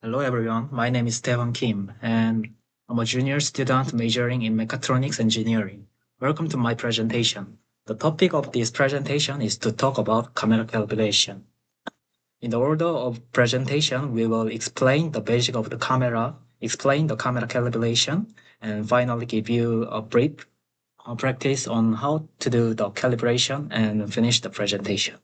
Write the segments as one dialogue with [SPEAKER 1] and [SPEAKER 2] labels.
[SPEAKER 1] Hello everyone, my name is Taewon Kim and I'm a junior student majoring in mechatronics engineering. Welcome to my presentation. The topic of this presentation is to talk about camera calibration. In the order of presentation, we will explain the basic of the camera, explain the camera calibration, and finally give you a brief practice on how to do the calibration and finish the presentation.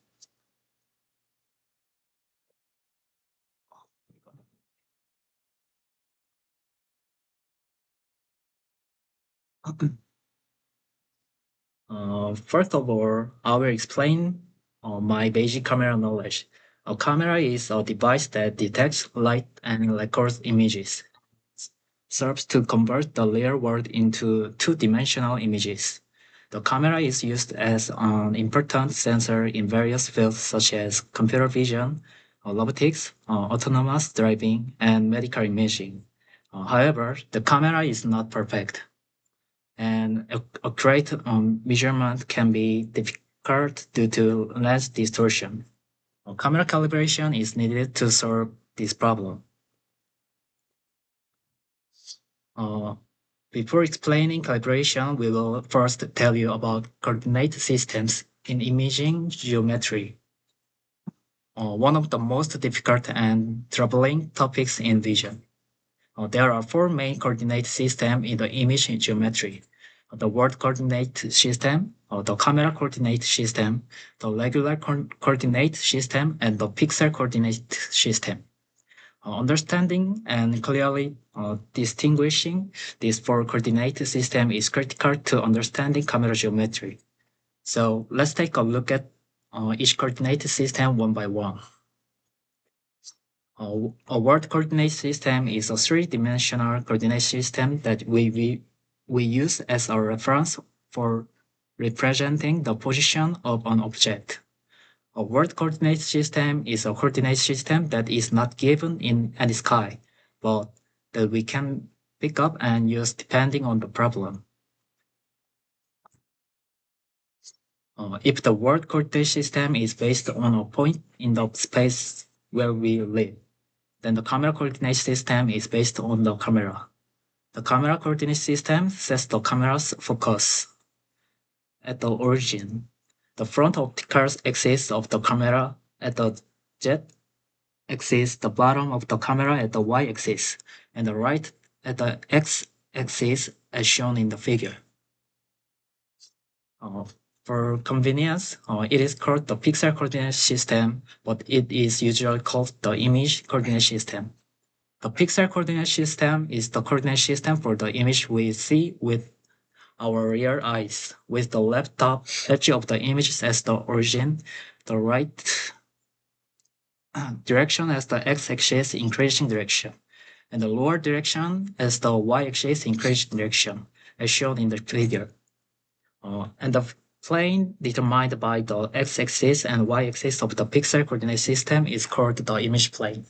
[SPEAKER 1] First of all, I will explain my basic camera knowledge. A camera is a device that detects light and records images. Serves to convert the real world into two-dimensional images. The camera is used as an important sensor in various fields such as computer vision, robotics, autonomous driving, and medical imaging. However, the camera is not perfect and accurate measurement can be difficult due to lens distortion. Camera calibration is needed to solve this problem. Uh, Before explaining calibration, we will first tell you about coordinate systems in imaging geometry. One of the most difficult and troubling topics in vision. There are four main coordinate systems in the image geometry. The world coordinate system, the camera coordinate system, the regular coordinate system, and the pixel coordinate system. Understanding and clearly distinguishing these four coordinate systems is critical to understanding camera geometry. So let's take a look at each coordinate system one by one. A world coordinate system is a three-dimensional coordinate system that we use as a reference for representing the position of an object. A world coordinate system is a coordinate system that is not given in any sky, but that we can pick up and use depending on the problem. If the world coordinate system is based on a point in the space where we live, then the camera coordinate system is based on the camera. The camera coordinate system sets the camera's focus at the origin, the front optical axis of the camera at the z axis, the bottom of the camera at the y axis, and the right at the x axis as shown in the figure. Uh, for convenience, it is called the pixel coordinate system, but it is usually called the image coordinate system. The pixel coordinate system is the coordinate system for the image we see with our real eyes, with the left top edge of the image as the origin, the right direction as the x-axis increasing direction, and the lower direction as the y-axis increasing direction, as shown in the figure. And the plane determined by the x-axis and y-axis of the pixel coordinate system is called the image plane.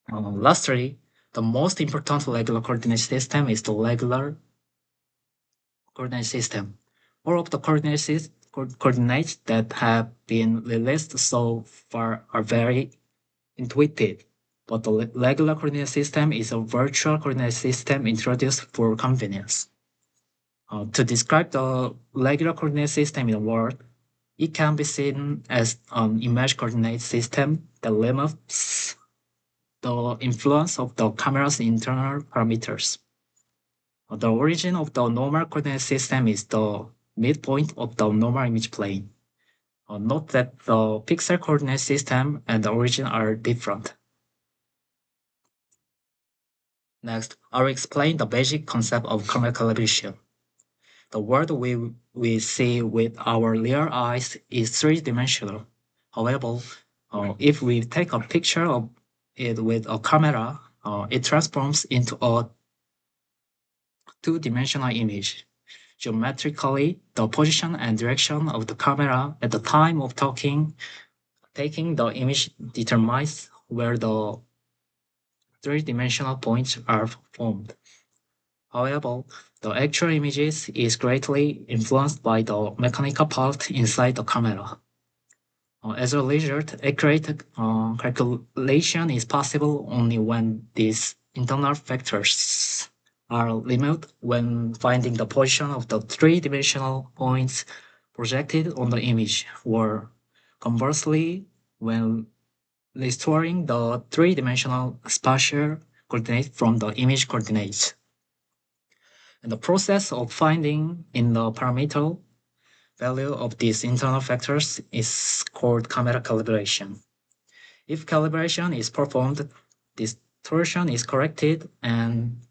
[SPEAKER 1] Lastly, the most important regular coordinate system is the regular coordinate system. All of the coordinates that have been released so far are very intuitive, but the regular coordinate system is a virtual coordinate system introduced for convenience. To describe the regular coordinate system in the world, it can be seen as an image coordinate system that limits the influence of the camera's internal parameters. The origin of the normal coordinate system is the midpoint of the normal image plane. Note that the pixel coordinate system and the origin are different. Next, I will explain the basic concept of camera calibration. The world we see with our real eyes is three-dimensional. However, if we take a picture of it with a camera, it transforms into a two-dimensional image. Geometrically, the position and direction of the camera at the time of taking the image determines where the three-dimensional points are formed. However, the actual images is greatly influenced by the mechanical part inside the camera. As a result, accurate calculation is possible only when these internal factors are removed when finding the position of the three-dimensional points projected on the image, or conversely, when restoring the three-dimensional spatial coordinate from the image coordinates. And the process of finding in the parameter value of these internal factors is called camera calibration. If calibration is performed, distortion is corrected and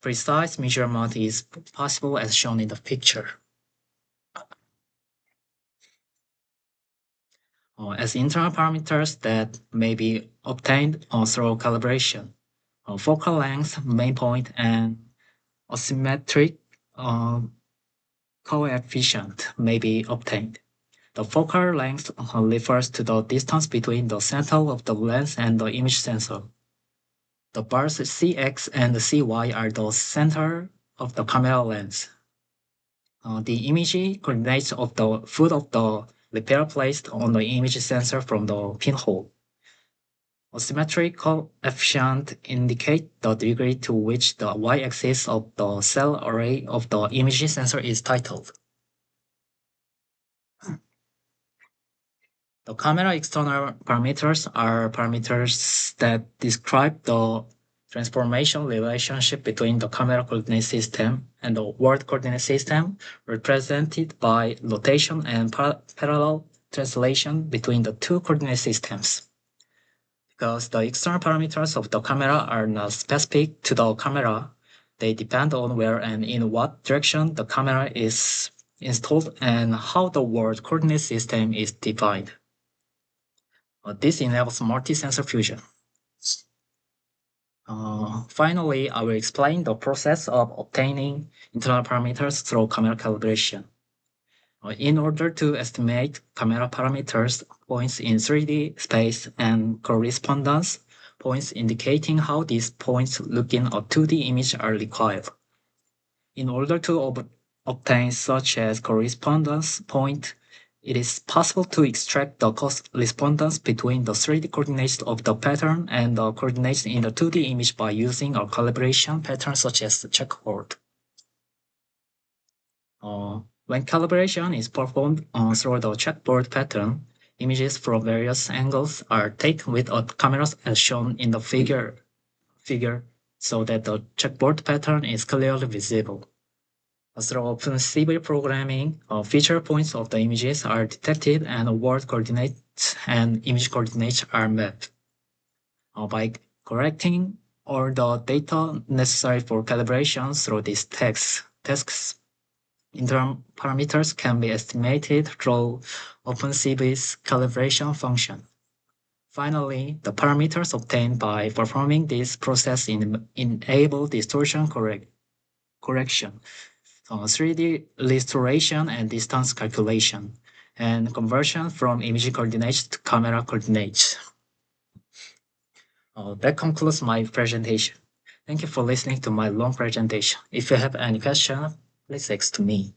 [SPEAKER 1] precise measurement is possible as shown in the picture. As internal parameters that may be obtained through calibration, focal length, main point, and asymmetric uh, coefficient may be obtained. The focal length refers to the distance between the center of the lens and the image sensor. The bars Cx and Cy are the center of the camera lens. The image coordinates of the foot of the repair placed on the image sensor from the pinhole. A symmetric coefficient indicates the degree to which the y-axis of the cell array of the image sensor is titled. The camera external parameters are parameters that describe the transformation relationship between the camera coordinate system and the world coordinate system, represented by rotation and parallel translation between the two coordinate systems. Because the external parameters of the camera are not specific to the camera, they depend on where and in what direction the camera is installed and how the world coordinate system is defined. This enables multi-sensor fusion. Finally, I will explain the process of obtaining internal parameters through camera calibration. In order to estimate camera parameters, points in 3D space and correspondence points indicating how these points look in a 2D image are required. In order to obtain such as correspondence point, it is possible to extract the correspondence between the 3D coordinates of the pattern and the coordinates in the 2D image by using a calibration pattern such as the checkerboard. When calibration is performed through the checkerboard pattern, images from various angles are taken with a camera as shown in the figure so that the checkerboard pattern is clearly visible. Through OpenCV programming, feature points of the images are detected and world coordinates and image coordinates are mapped. By correcting all the data necessary for calibration through these tasks, internal parameters can be estimated through OpenCV's calibration function. Finally, the parameters obtained by performing this process enable distortion correction, 3D restoration and distance calculation, and conversion from image coordinates to camera coordinates. That concludes my presentation. Thank you for listening to my long presentation. If you have any question, please ask to me.